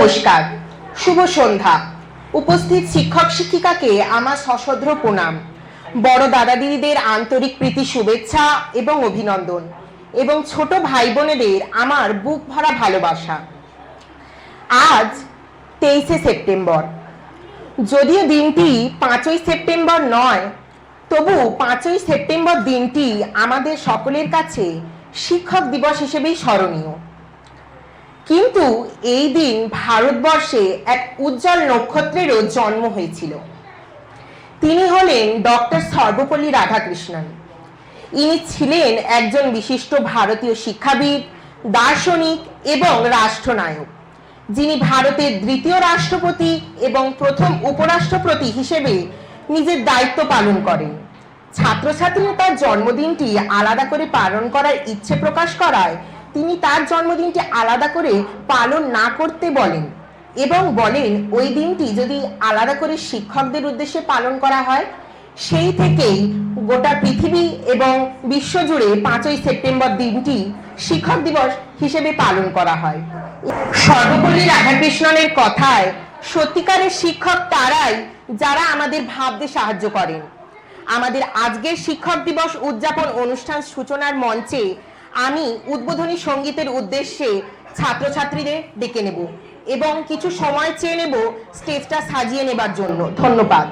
নমস্কার, শুভ সন্ধ্যা। উপস্থিত শিক্ষক শিক্ষিকাকে আমার সশ্রদ্ধ প্রণাম, বড় দাদা দিদিদের আন্তরিক প্রীতি শুভেচ্ছা এবং অভিনন্দন, এবং ছোট ভাই বোনেদের আমার বুক ভরা ভালোবাসা। আজ 23শে সেপ্টেম্বর। যদিও দিনটি 5ই সেপ্টেম্বর নয়, তবু 5ই সেপ্টেম্বর দিনটি আমাদের সকলের কাছে শিক্ষক দিবস হিসেবেই স্মরণীয়। কিন্তু এই দিন ভারতবর্ষে এক উজ্জ্বল নক্ষত্রেরও জন্ম হয়েছিল। তিনি হলেন ডক্টর সর্বপল্লী রাধাকৃষ্ণন। ইনি ছিলেন একজন বিশিষ্ট ভারতীয় শিক্ষাবিদ, দার্শনিক এবং রাষ্ট্রনায়ক, যিনি ভারতের দ্বিতীয় রাষ্ট্রপতি এবং প্রথম উপরাষ্ট্রপতি হিসেবে নিজের দায়িত্ব পালন করেন। ছাত্রছাত্রীরা তার জন্মদিনটি আলাদা করে পালন করার ইচ্ছে প্রকাশ করায় তিনি তার জন্মদিনটি আলাদা করে পালন না করতে বলেন, এবং বলেন ওই দিনটি যদি আলাদা করে শিক্ষকদের উদ্দেশ্যে পালন করা হয়, সেই থেকেই গোটা পৃথিবী এবং বিশ্বজুড়ে 5ই সেপ্টেম্বর দিনটি শিক্ষক দিবস হিসেবে পালন করা হয়। সর্বপল্লী রাধাকৃষ্ণনের কথায় সত্যিকারের শিক্ষক তারাই যারা আমাদের ভাবতে সাহায্য করেন। আমাদের আজকের শিক্ষক দিবস উদযাপন অনুষ্ঠান সূচনার মঞ্চে আমি উদ্বোধনী সঙ্গীতের উদ্দেশ্যে ছাত্রছাত্রীদের ডেকে নেব এবং কিছু সময় চেয়ে নেব স্টেজটা সাজিয়ে নেবার জন্য। ধন্যবাদ।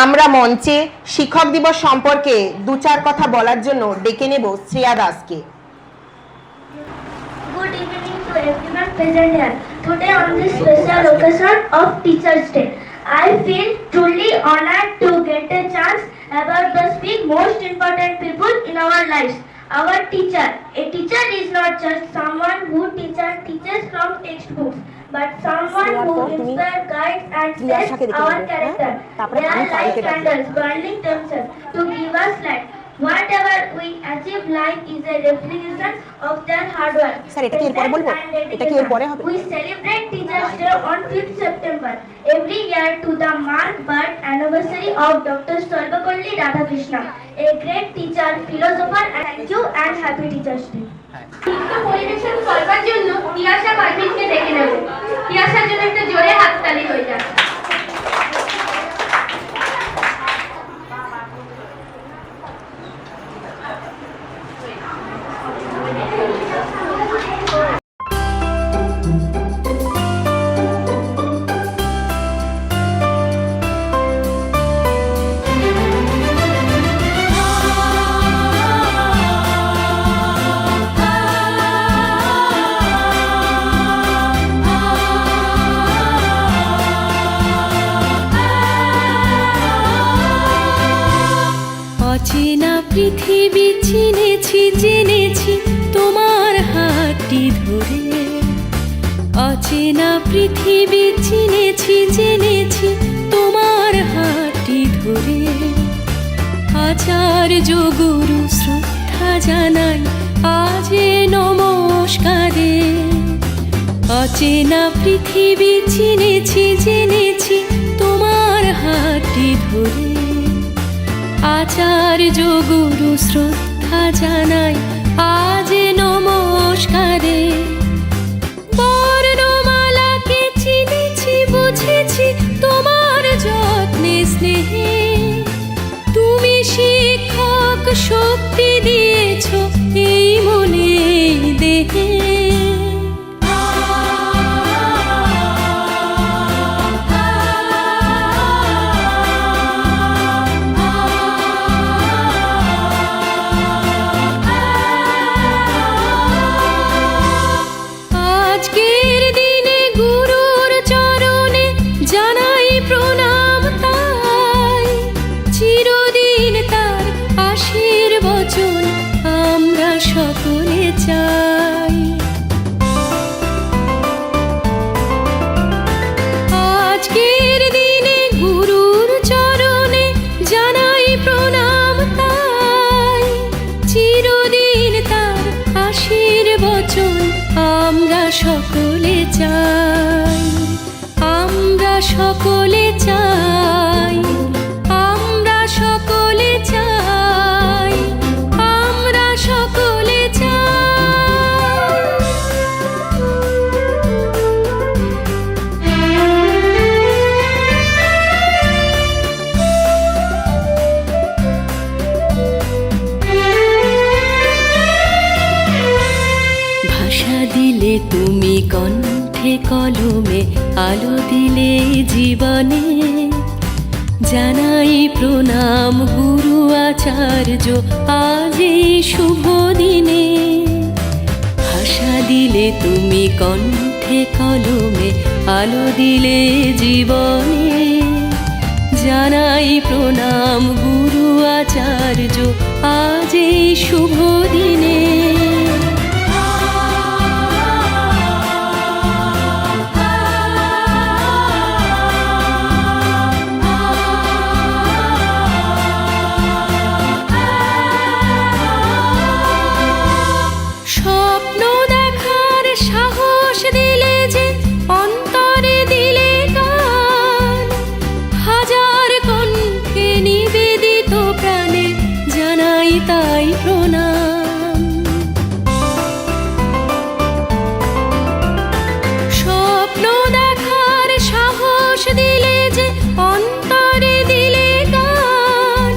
আমরা মঞ্চে শিক্ষক দিবস সম্পর্কে দু চার কথা বলার জন্য ডেকে নেব শ্রেয়া দাসকে। Good evening to everyone present here. Today on this special occasion of Teachers' Day, I feel truly honored to get a chance about the speak most important people in our lives. Our teacher. A teacher is not just someone who teaches from textbooks, but someone who inspires, guides and shapes our character. They are like candles burning themselves to give us light. Whatever we achieve, life is a reflection of their hard work. We celebrate Teachers' Day on 5th September every year to the mark birth anniversary of Dr. Sarvapalli Radhakrishnan, a great teacher, philosopher. Thank you and happy Teachers' Day. পরিবেশন করবার জন্য তিয়াশা পারভিনকে ডেকে নেব। তিয়াশার জন্য একটা জোরে হাততালি হয়ে যাক। পৃথিবী চিনেছি জেনেছি তোমার হাতটি ধরে, অচেনা পৃথিবী চিনেছি জেনেছি তোমার হাতটি ধরে। আচার্য গুরু শ্রদ্ধা জানাই আজ নমস্কারে। অচেনা পৃথিবী চিনেছি জেনেছি তোমার হাতটি ধরে। আচার্য গুরু শ্রদ্ধা জানাই আজ নমস্কারে। বর্ণমালাকে চিনেছি বুঝেছি তোমার যত্নে স্নেহে। তুমি শিক্ষক শক্তি দিয়েছ এই মনে সকলে চাই, আমরা সকলে চাই, আমরা সকলে চাই, আমরা সকলে ভাষা দিলে তুমি কণ্ঠে কলমে, আলো দিলে জীবনে, জানাই প্রণাম গুরু আচার্য আজ এই শুভ দিনে। ভাষা দিলে তুমি কণ্ঠে কলমে, আলো দিলে জীবনে, জানাই প্রণাম গুরু আচার্য আজ এই শুভ দিনে। স্বপ্ন দেখার সাহস দিলে যে, অন্তরে দিলে গান, হাজার কণ্ঠে নিবেদিত প্রাণে জানাই তাই প্রণাম। স্বপ্ন দেখার সাহস দিলে যে, অন্তরে দিলে গান,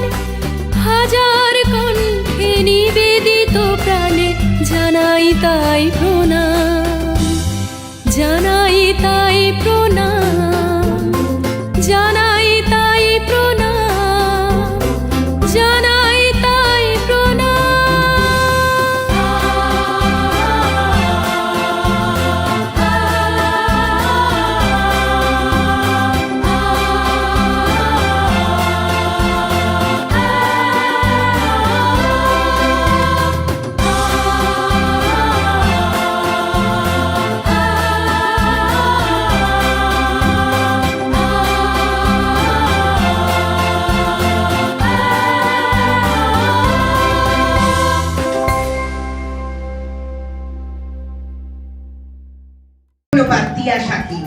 হাজার কণ্ঠে নিবেদিত প্রাণে জানাই তাই প্রণাম, জানাই তাই প্রণাম, জানাই তাই প্রণাম, জানাই তাই ধন্যবাদ টিয়া শাকিব।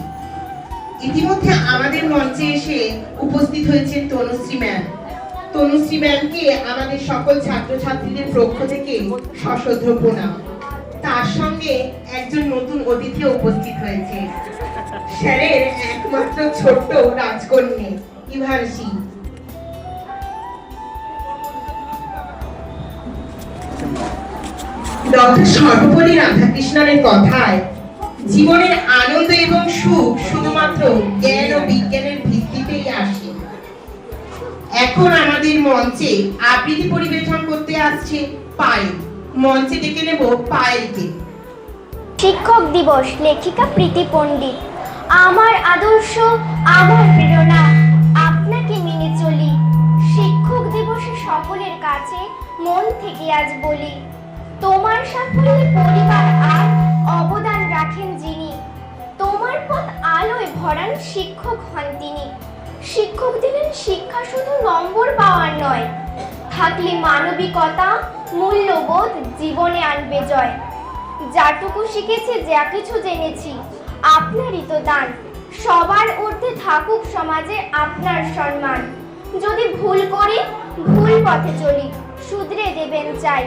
ইতিমধ্যে আমাদের মঞ্চে এসে উপস্থিত হয়েছেন তনুশ্রী ম্যাম। তনুশ্রী ম্যামকে আমাদের সকল ছাত্রছাত্রীদের পক্ষ থেকে সশ্রদ্ধ প্রণাম। তার সঙ্গে একজন নতুন অতিথি উপস্থিত হয়েছে, স্যারের একমাত্র ছোট্ট রাজকন্যা ইভানসি। ডক্টর সর্বপল্লী রাধাকৃষ্ণনের কথায়, জীবনের আনন্দ এবং সুখ শুধুমাত্র জ্ঞান ও বিজ্ঞানের ভিত্তিতেই আসে। এখন আমাদের মঞ্চে আবৃত্তি পরিবেশন করতে আসছে পায়েল। মঞ্চে ডেকে নেব পায়েলকে। শিক্ষক দিবস, লেখিকা প্রীতি পণ্ডিত। আমার আদর্শ, আমার প্রেরণা, আপনাকে মেনে চলি। শিক্ষক দিবসে সকলের কাছে মন থেকে আজ বলি, তোমার সাফল্যে পরিবার আর অবদান রাখেন যিনি, তোমার পথ আলোয় ভরান শিক্ষক হন তিনি। শিক্ষক দিলেন শিক্ষা শুধু নম্বর পাওয়ার নয়, থাকলে মানবিকতা, মূল্যবোধ জীবনে আনবে জয়। যাটুকু শিখেছি, যা কিছু জেনেছি, আপনারই তো দান। সবার ঊর্ধ্বে থাকুক সমাজে আপনার সম্মান। যদি ভুল করি, ভুল পথে চলি, শুধরে দেবেন চাই।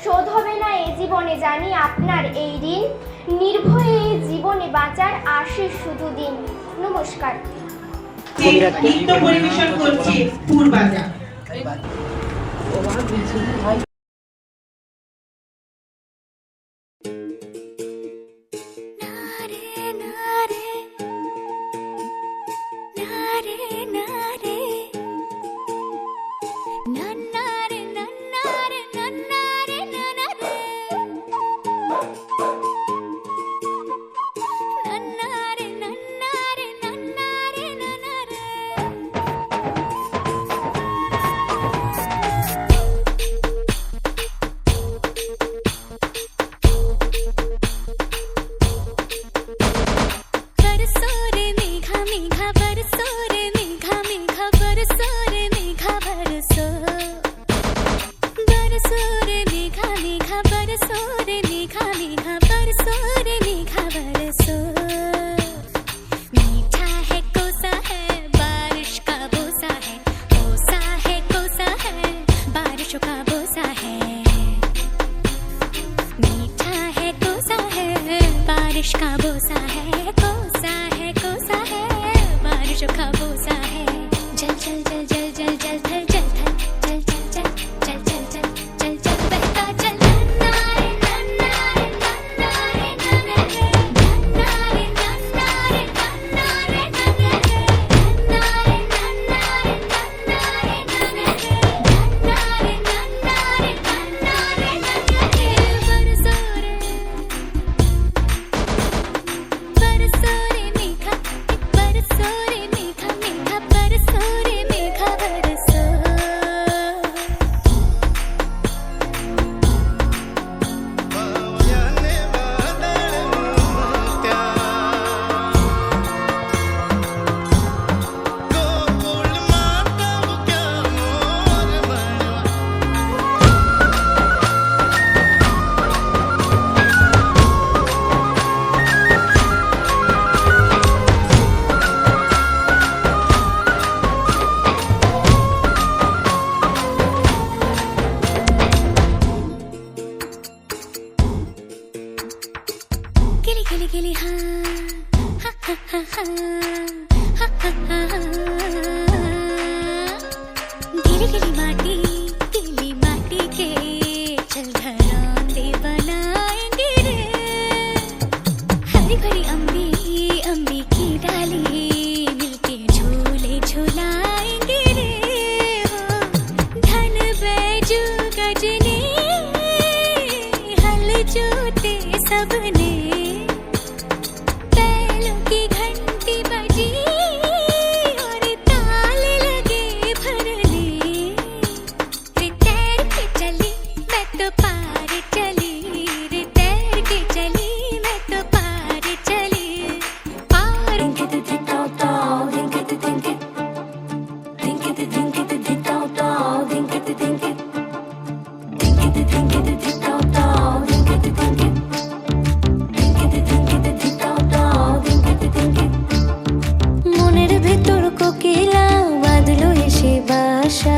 শোধ হবে না এ জীবনে, জানি আপনার এই ঋণ। নির্ভয়ে এই জীবনে বাঁচার আশিস শুধু দিন। নমস্কার। নৃত্য পরিবেশন করছে পূর্বাজা। बरसो रे मेघा मेघा, बरसो रे मेघा मेघा। बोसा है जल जल जल जल जल जल थल जल थल जल जल जल जल जल जल जल जल बहता जल नन्ना रे नन्ना रे नन्ना रे नन्ना रे नन्ना रे नन्ना रे नन्ना रे नन्ना रे नन्ना रे नन्ना रे नन्ना रे नन्ना रे नन्ना रे नन्ना रे नन्ना रे नन्ना रे बरसो रे मेघा बरसो रे मेघा मेघा बरसो रे मेघा बरसो गिली गिली गिली हाँ हाँ हाँ हाँ हाँ हाँ हाँ हाँ हाँ गिली गिली माटी के चल घरौंदे बनाएंगे रे हरी भरी अम्बी की डाली मिलके झूले झुलाएंगे रे धन बैजू गजने हल जोते सबने बैलों की घंटी बजी और ताल लगे भरने रे तैर के चली मैं तो पार चली रे तैर के चली मैं तो पार चली पार মনের ভেতর কোকিলা বাঁধলো এসে বাসা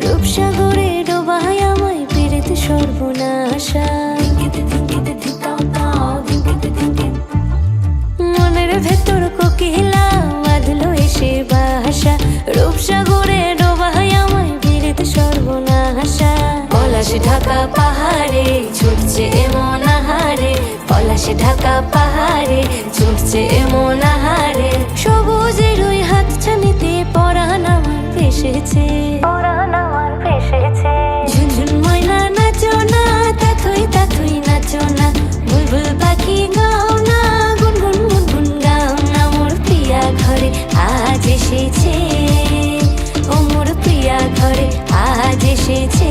রূপসাগরে ডোবায় আমায় পেরেতে সর্বনাশা মনের ভেতর কোকিলা বাঁধলো এসে বাসা রূপসাগরে ডোবায় আমায় পেরেতে সর্বনাশা পলাশ ঢাকা পাহাড়ে ছুটছে এমন আহারে পলাশ ঢাকা পাহাড়ে ছুটছে এমন আহারে সবুজের ওই হাতছানিতে পরাণ আমার ভেসেছে ঝুনঝুন ময়না নাচো না তাথই তাথই নাচো না বুলবুল পাখি গাও না গুনগুন গুনগুন গাও না মোর প্রিয়া ঘরে আজ এসেছে ও মোর প্রিয়া ঘরে আজ এসেছে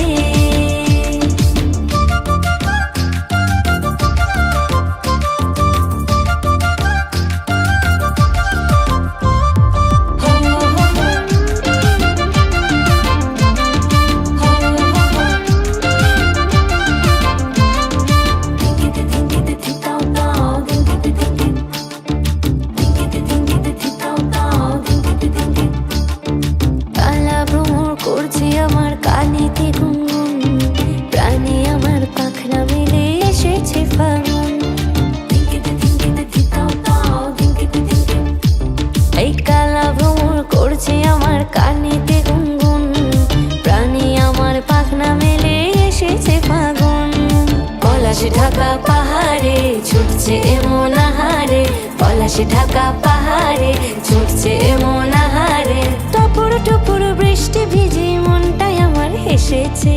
কালা ভ্রমর করছে আমার কানেতে গুনগুন প্রাণে আমার পাখনা মেলে এসেছে ফাগুন এই কালা ভ্রমর করছে আমার কানেতে গুনগুন প্রাণে আমার পাখনা মেলে এসেছে ফাগুন পলাশ ঢাকা পাহাড়ে ছুটছে এমন আহারে পলাশ ঢাকা পাহাড়ে ছুটছে এমন আহারে টপুর টপুর বৃষ্টি ভিজে মনটাই আমার হেসেছে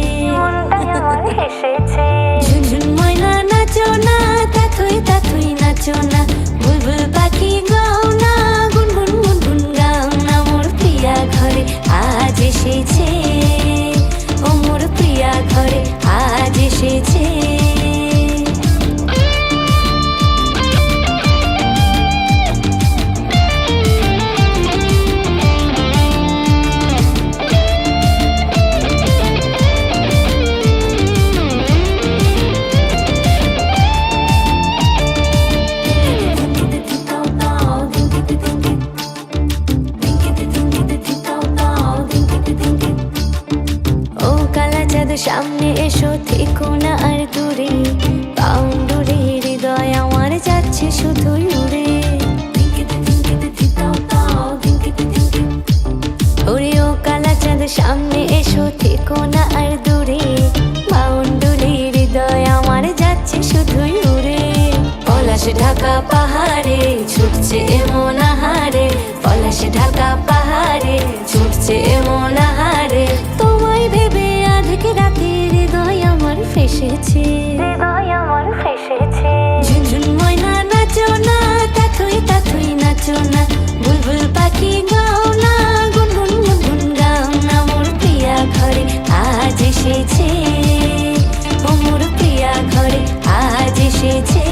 ঝুনঝুন ময়না নাচো না তাথই তাথই নাচো না বুলবুল পাখি গাও না গুনগুন গুনগুন গাও না মোর প্রিয়া ঘরে আজ এসেছে ও মোর প্রিয়া ঘরে আজ এসেছে সামনে এসো থেকো না আর দূরে বাউন্ডুলে হৃদয় আমার যাচ্ছে শুধুই উড়ে পলাশ ঢাকা পাহাড়ে ছুটছে এমন আহারে পলাশ ঢাকা পাহাড়ে ছুটছে এমন আহারে তোমায় ভেবে আধেক রাতে হৃদয় আমার ফেসেছে ঝুনঝুন ময়না নাচো না তাথুই তাথুই নাচো না বুলবুল পাখি গাও না গুনগুন গুনগুন গাও না মোর প্রিয়া ঘরে আজ এসেছে ও মোর প্রিয়া ঘরে আজ এসেছে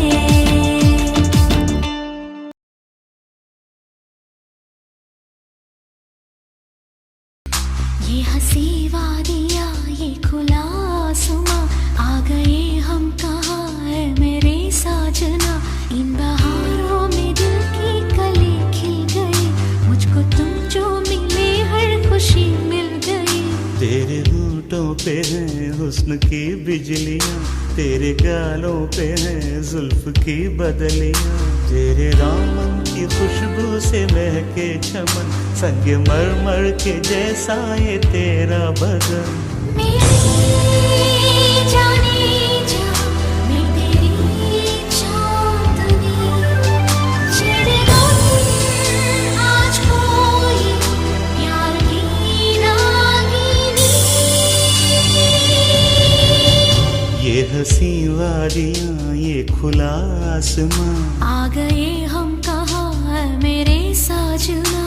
ये हंसी वादियाँ ये खुला आसमां आ गए हम कहाँ है मेरे साजना इन बहारों में दिल की कली खिल गई मुझको तुम जो मिले हर खुशी मिल गई तेरे होठों पे है हुस्न की बिजलियाँ तेरे गालों पे है जुल्फ की बदलियाँ तेरे दामन की खुशबू से महके चमन संग मरमर के जैसा ये तेरा बदन मेरी जाने जा मैं तेरी चांदनी छेड़े आज कोई प्यार की रागिनी ये हंसी वादियाँ ये खुला आसमां आ गए हम कहाँ है मेरे साजना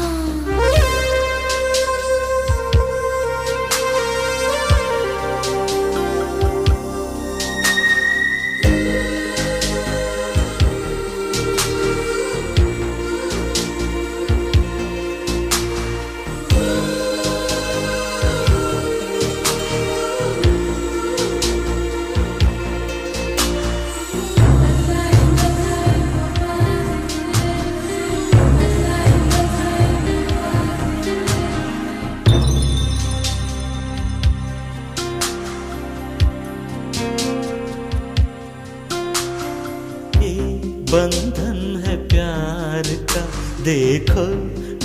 बंधन है प्यार का देखो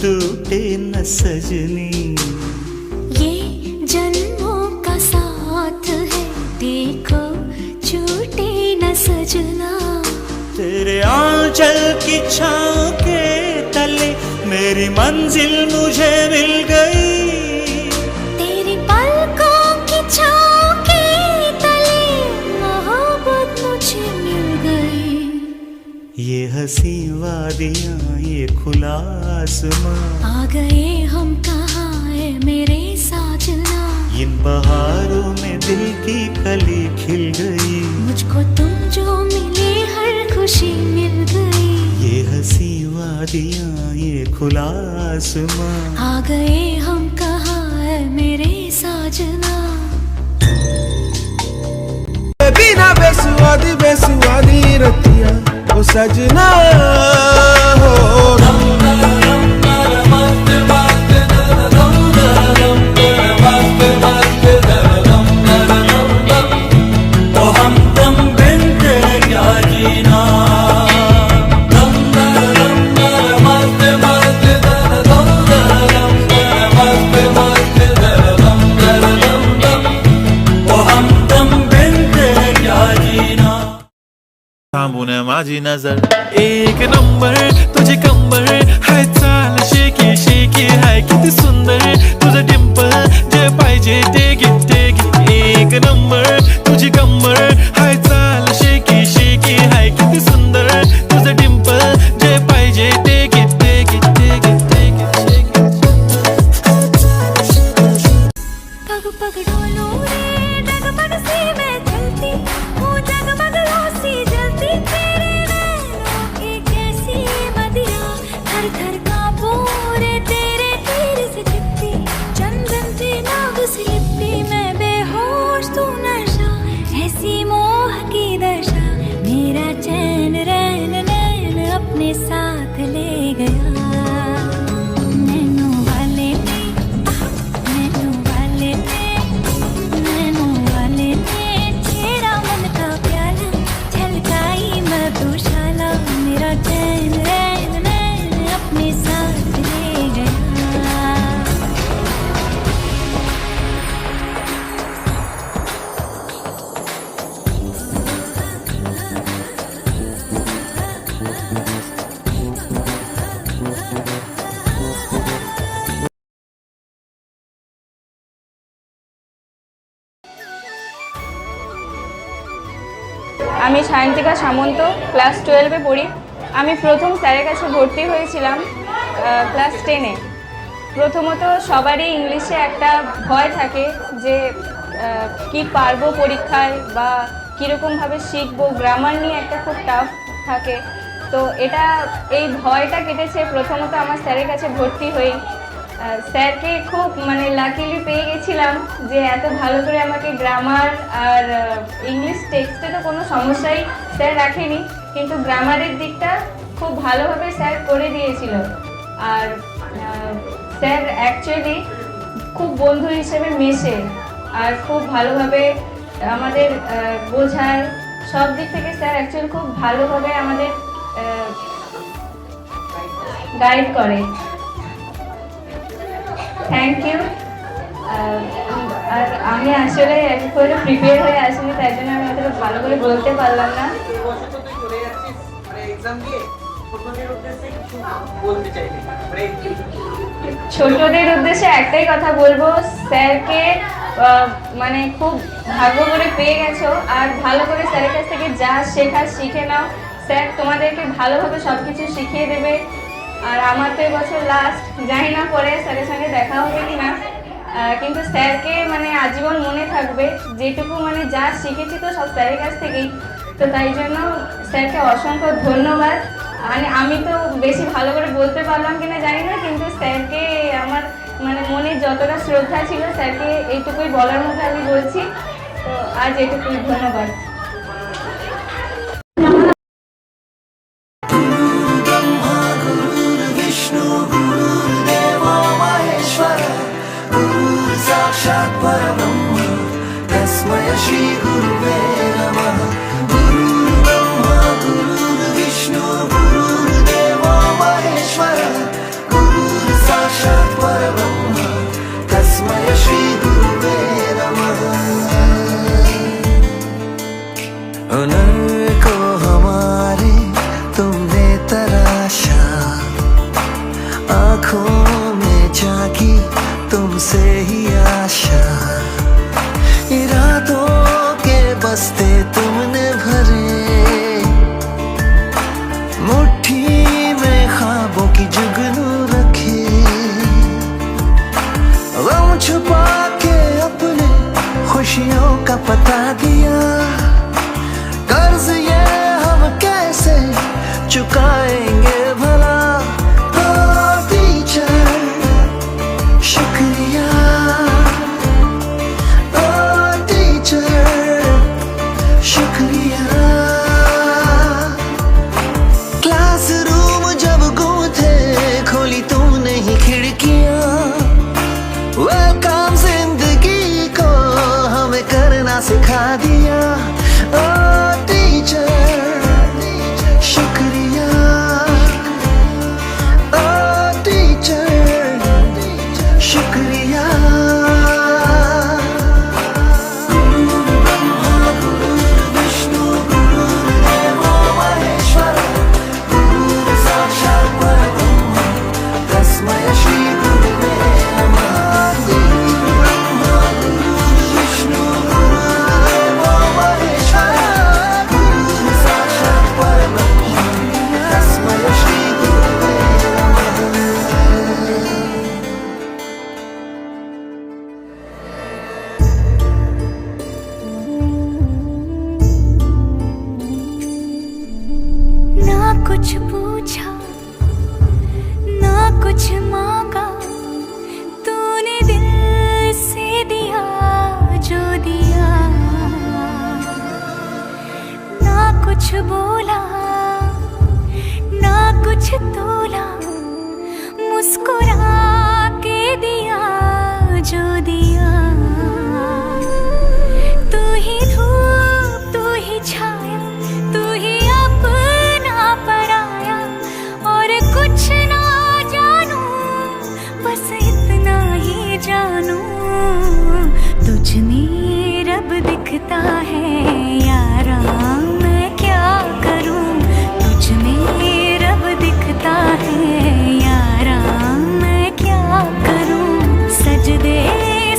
टूटे न सजनी ये जन्मों का साथ है देखो छूटे न सजना तेरे आंचल की छाँव के तले मेरी मंजिल मुझे मिल गई तेरी पलकों की छाँव के तले मोहब्बत मुझे मिल गई ये हंसी वादियाँ ये खुला आसमां आ गए हम कहाँ है मेरे साजना इन बहारों में दिल की कली खिल गई मुझको तुम जो मिले हर खुशी मिल गई ये हंसी वादियाँ ये खुला आसमां आ गए हम कहाँ है मेरे साजना बिना बेसुआदी रतिया ओ सजना हो थांबून माझी नजर एक नंबर तुझे कंबर हाय चाल शेकी शेकी हाय किती सुंदर तुझं डिंपल जे पाहिजे ते घे एक नंबर तुझी कंबर हाय चाल शेकी शेकी हाय किती सुंदर तुझं डिंपल जे पाहिजे ते घे पग पग डोलो रे डगमग सी मैं चलती हूँ जगमग सी जलती तेरे नैनों की कैसी আমি সায়ন্তিকা সামন্ত, ক্লাস 12-এ পড়ি। আমি প্রথম স্যারের কাছে ভর্তি হয়েছিলাম ক্লাস 10-এ। প্রথমত সবারই ইংলিশে একটা ভয় থাকে যে কি পারবো পরীক্ষায় বা কীরকমভাবে শিখবো, গ্রামার নিয়ে একটা খুব টাফ থাকে। তো এই ভয়টা কেটেছে প্রথমত আমার স্যারের কাছে ভর্তি হই। স্যারকে খুব লাকিলি পেয়ে গেছিলাম যে এত ভালো করে আমাকে গ্রামার আর ইংলিশ টেক্সটে তো কোনো সমস্যাই স্যার রাখেনি, কিন্তু গ্রামারের দিকটা খুব ভালোভাবে স্যার করে দিয়েছিল। আর স্যার অ্যাকচুয়ালি খুব বন্ধু হিসেবে মেশে আর খুব ভালোভাবে আমাদের বোঝার সব দিক থেকে স্যার অ্যাকচুয়ালি খুব ভালোভাবে আমাদের গাইড করে। Thank you. আর আমি আসলে একেবারে প্রিপেয়ার হয়ে আসিনি, তাই জন্য আমি অতটা ভালো করে বলতে পারলাম না। ছোটদের উদ্দেশ্যে একটাই কথা বলবো, স্যারকে খুব ভাগ্য করে পেয়ে গেছো আর ভালো করে স্যারের কাছ থেকে যা শেখার শিখে নাও। স্যার তোমাদেরকে ভালোভাবে সব কিছু শিখিয়ে দেবে। আর আমার তো এবছর লাস্ট, জানি না পরে স্যারের সঙ্গে দেখা হবে কি না, কিন্তু স্যারকে আজীবন মনে থাকবে। যেটুকু যা শিখেছি তো সব স্যারের কাছ থেকেই, তো তাই জন্য স্যারকে অসংখ্য ধন্যবাদ। আমি তো বেশি ভালো করে বলতে পারলাম কিনা জানি না, কিন্তু স্যারকে আমার মনে যতটা শ্রদ্ধা ছিল স্যারকে এইটুকুই বলার মতো আমি বলছি। তো আজ এটুকুই, ধন্যবাদ। तुमसे ही आशा, इरादों के बस्ते तुमने भरे, मुट्ठी में ख्वाबों की जुगनू रखे, गम छुपा के अपने खुशियों का पता दिया, कर्ज ये हम कैसे चुकाएंगे भला। सिखा दिया ओ टीचर, शुक्रिया ओ टीचर, शुक्रिया। विष्णु गुरुदेवो महेश्वर, गुरु साक्षात् परब्रह्म, तस्मै श्री गुरुवे नमः। कुछ पूछा ना कुछ मांगा, तूने दिल से दिया जो दिया, ना कुछ बोला ना कुछ तोला, मुस्कुरा के दिया जो दिया। तू ही धूप तू ही छाया, तू ही अपना पराया, और कुछ ना जानू बस इतना ही जानू, तुझ में रब दिखता है यारा, मैं क्या करूं। तुझ में रब दिखता है यारा, मैं क्या करूं। सजदे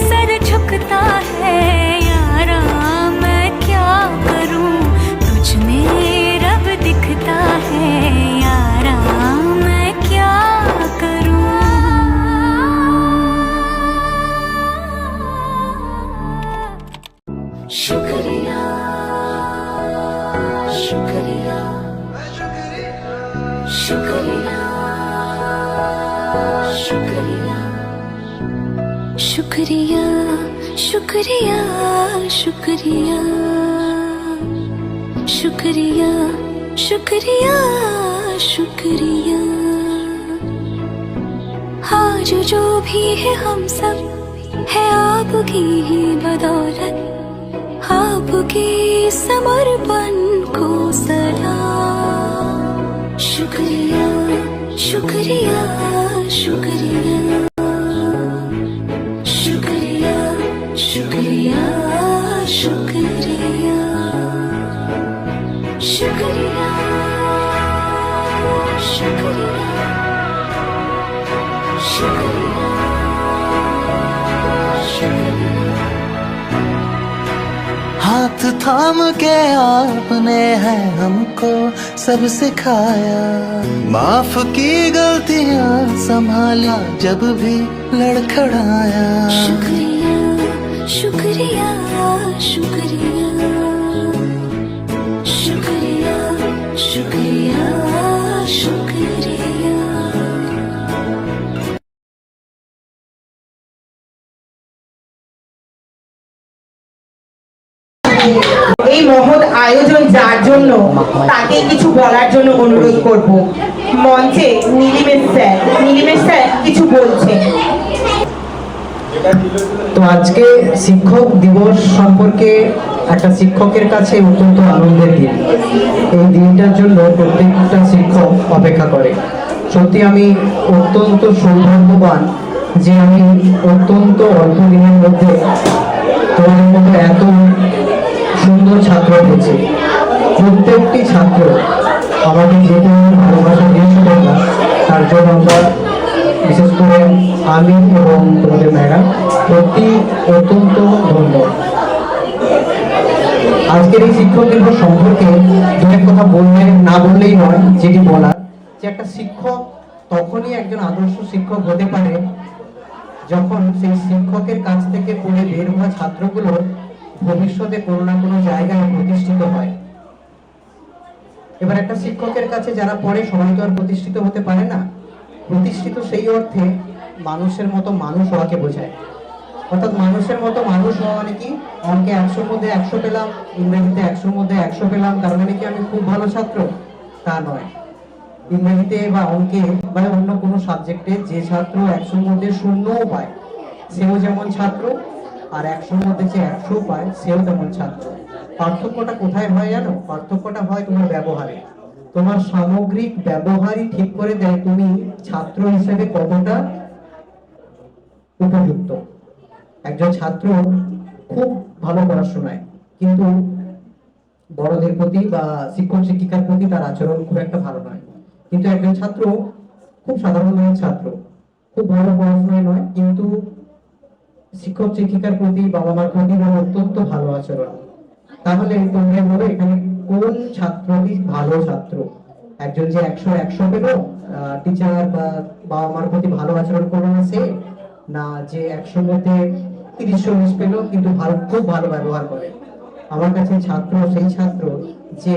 सर झुकता है यारा, मैं क्या करूं। तुझ में शुक्रिया शुक्रिया शुक्रिया शुक्रिया शुक्रिया शुक्रिया आज जो भी है हम सब है आपकी ही बदौलत आपके समर्पण को सलाम शुक्रिया शुक्रिया शुक्रिया शुक्रिया शुक्रिया शुक्रिया शुक्रिया शुक्रिया शुक्रिया शुक्रिया हाथ थाम के आपने है हमको सब सिखाया माफ की गलतियां संभाला जब भी लड़खड़ाया शुक्रिया शुक्रिया शुक्रिया शुक्रिया शुक्रिया शुक्रिया এই মহৎ আয়োজন যার জন্য তাকে কিছু বলার জন্য অনুরোধ করব। মঞ্চে নীলিমেশ স্যার কিছু বলছেন। তো আজকে শিক্ষক দিবস সম্পর্কে একটা শিক্ষকের কাছে অত্যন্ত আনন্দের দিন। এই দিনটার জন্য প্রত্যেকটা শিক্ষক অপেক্ষা করে। সত্যি আমি অত্যন্ত সৌভাগ্যবান যে আমি অত্যন্ত অল্প দিনের মধ্যে তোমাদের মতো এত সুন্দর ছাত্র পেয়েছি। প্রত্যেকটি ছাত্র আমাকে যে ভালোবাসা দিয়েছিল না তার জন্য আমরা বিশেষ করে আমি এবং তোমাদের ম্যাডাম সত্যি অত্যন্ত ধন্যবাদ। আজকের এই শিক্ষক দিবস সম্পর্কে দু এক কথা না বললেই নয়, যেটি বলার যে একটা শিক্ষক তখনই একজন আদর্শ শিক্ষক হতে পারে যখন সেই শিক্ষকের কাছ থেকে পড়ে বের হওয়া ছাত্রগুলো ভবিষ্যতে কোনো না কোনো জায়গায় প্রতিষ্ঠিত হয়। এবার একটা শিক্ষকের কাছে যারা পড়ে সবাই তো আর প্রতিষ্ঠিত হতে পারে না। প্রতিষ্ঠিত সেই অর্থে মানুষের মতো মানুষ হওয়াকে বোঝায়। অর্থাৎ মানুষের মতো মানুষ হওয়া মানে কি, অঙ্কে 100-র মধ্যে 100 পেলাম, ইংরেজিতে 100-র মধ্যে 100 পেলাম, তার মানে কি আমি খুব ভালো ছাত্র? তা নয়। ইংরেজিতে বা অঙ্কে বা অন্য কোনো সাবজেক্টে যে ছাত্র 100-র মধ্যে 0ও পায় সেও যেমন ছাত্র, আর 100-র মধ্যে যে 100 পায় সেও তেমন ছাত্র। পার্থক্যটা কোথায় হয় জানো? পার্থক্যটা হয় তোমার ব্যবহারে। তোমার সামগ্রিক ব্যবহারই ঠিক করে দেয় তুমি ছাত্র হিসেবে কতটা উপযুক্ত। একজন ছাত্র খুব ভালো পড়াশোনায় কিন্তু বড়দের প্রতি বা শিক্ষক শিক্ষিকার প্রতি তার আচরণ খুব একটা ভালো নয়। কিন্তু একজন ছাত্র খুব সাধারণ ধরনের ছাত্র, খুব ভালো পড়াশোনায় নয় কিন্তু শিক্ষক শিক্ষিকার প্রতি, বাবা মার প্রতি অত্যন্ত ভালো আচরণ। তাহলে তোমরা বলো এখানে কোন ছাত্রটি ভালো ছাত্র? একজন যে 100 পেল, টিচার বা বাবা মার প্রতি ভালো আচরণ করলো না সে, না যে 100-র মধ্যে 30-40 পেল কিন্তু খুব ভালো ব্যবহার করে? আমার কাছে ছাত্র সেই ছাত্র যে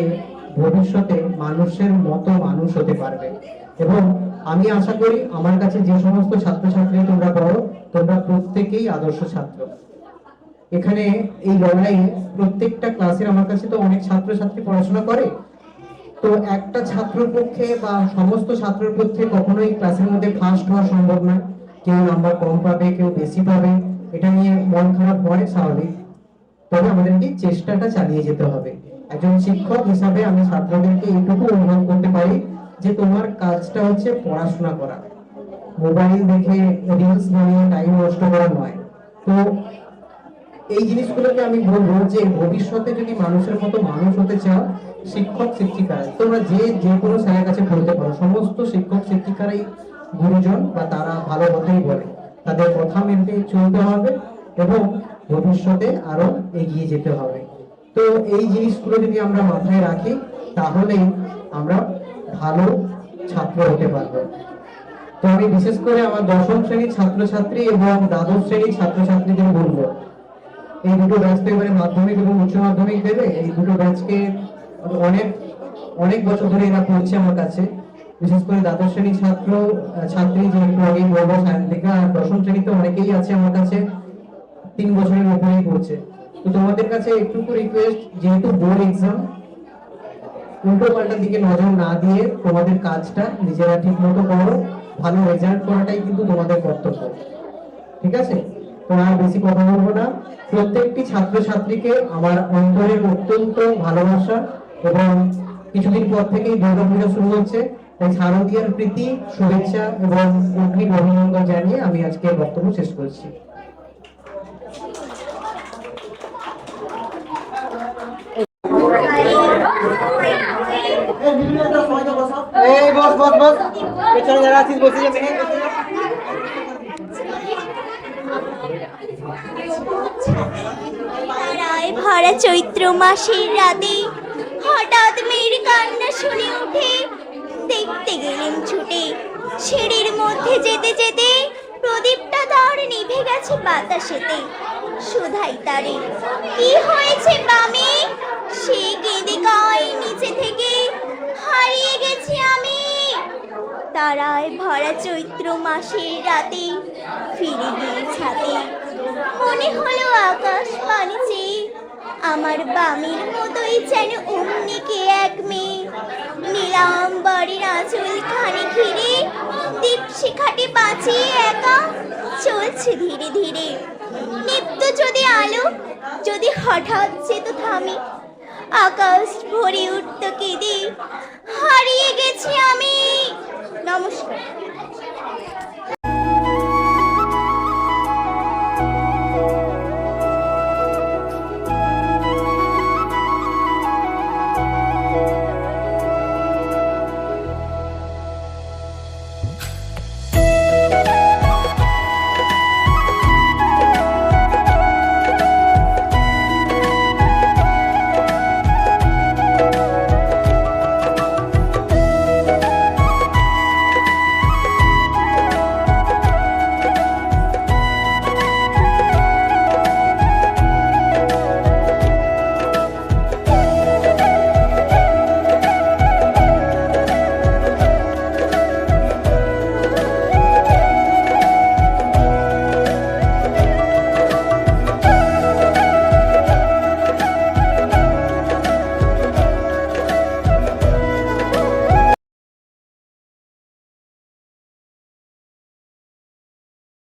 ভবিষ্যতে মানুষের মতো মানুষ হতে পারবে। এবং আমি আশা করি আমার কাছে যে সমস্ত ছাত্রছাত্রী তোমরা পড়ো তোমরা প্রত্যেকেই আদর্শ ছাত্র। এখানে এই লড়াই প্রত্যেকটা ক্লাসের আমার কাছে তো অনেক ছাত্রছাত্রী পড়াশোনা করে, তো একটা ছাত্রের পক্ষে বা সমস্ত ছাত্রের পক্ষে কখনোই ক্লাসের মধ্যে ফার্স্ট হওয়া সম্ভব নয়। কেউ নাম্বার কম পাবে, কেউ বেশি পাবে, এটা নিয়ে মন খারাপ হয় স্বাভাবিক। তবে আমাদেরকে চেষ্টাটা চালিয়ে যেতে হবে। একজন শিক্ষক হিসাবে আমি ছাত্রদেরকে এইটুকু অনুভব করতে পারি যে তোমার কাজটা হচ্ছে পড়াশোনা করা, মোবাইল দেখে রিলস বানিয়ে টাইম নষ্ট করা নয়। তো এই জিনিসগুলোকে আমি বলবো যে ভবিষ্যতে যদি মানুষের মতো মানুষ হতে চাও, শিক্ষক শিক্ষিকারা তোমরা যে কোনো স্যারের কাছে পড়তে পারো, সমস্ত শিক্ষক শিক্ষিকারাই গুরুজন বা তারা ভালো কথাই বলে, তাদের কথা মেনে চলতে হবে এবং ভবিষ্যতে আরো এগিয়ে যেতে হবে। তো এই জিনিসগুলো যদি আমরা মাথায় রাখি তাহলেই আমরা ভালো ছাত্র হতে পারবো। তো আমি বিশেষ করে আমার 10ম শ্রেণীর ছাত্রছাত্রী এবং দ্বাদশ শ্রেণীর ছাত্রছাত্রীদের বলবো, এই দুটো ব্যাচ তো এবারে মাধ্যমিক এবং উচ্চ মাধ্যমিক দেবে। এই দুটো ব্যাচকে অনেক বছর ধরে এরা পড়ছে আমার কাছে। বিশেষ করে দ্বাদশ শ্রেণীর ছাত্রী যে একটু আগেই বলবো সায়ন্তিকা, আর দশম শ্রেণীতে অনেকেই আছে আমার কাছে 3 বছরের উপরেই পড়ছে। তো তোমাদের কাছে একটু রিকোয়েস্ট, যেহেতু বোর্ড এক্সাম, উল্টো পাল্টার দিকে নজর না দিয়ে তোমাদের কাজটা নিজেরা ঠিক মতো করো। ভালো রেজাল্ট করাটাই কিন্তু তোমাদের কর্তব্য, ঠিক আছে? তো আর বেশি কথা বলবো না। প্রত্যেকটি ছাত্রছাত্রীকে আমার অন্তরের অত্যন্ত ভালোবাসা, এবং কিছুদিন পর থেকেই দুর্গাপূজা শুরু হচ্ছে, তাই শারদীয়ার প্রীতি, শুভেচ্ছা এবং অগ্রিম অভিনন্দন জানিয়ে আমি আজকে বক্তব্য শেষ করছি। এই বস বস বস, পেছনে যারা আছিস বসে যাবে। তারায় ভরা চৈত্র মাসের রাতে হঠাৎ মেয়ের কান্না শুনে উঠে দেখতে গেলেন ছুটে। সিঁড়ির মধ্যে যেতে যেতে প্রদীপটা তার নিভে গেছে বাতাসেতে। সুধাই তারে, কি হয়েছে বামে? সে কেঁদে কয় নিচে থেকে, হারিয়ে গেছি আমি। তারায় ভরা চৈত্র মাসের রাতে ফিরে গিয়ে ছাদে, মনে হলো আকাশ পানে চেয়ে আমার বামের মতোই যেন অমনি কে এক মেয়ে। নীলাম্বরের আঁচল খানে ঘিরে দীপশিখাটি বাঁচিয়ে একা চলছে ধীরে ধীরে। নিত্য যদি আলো যদি হঠাৎ যেত থামে, আকাশ ভরে উঠত কেঁদে, হারিয়ে গেছি আমি। নমস্কার।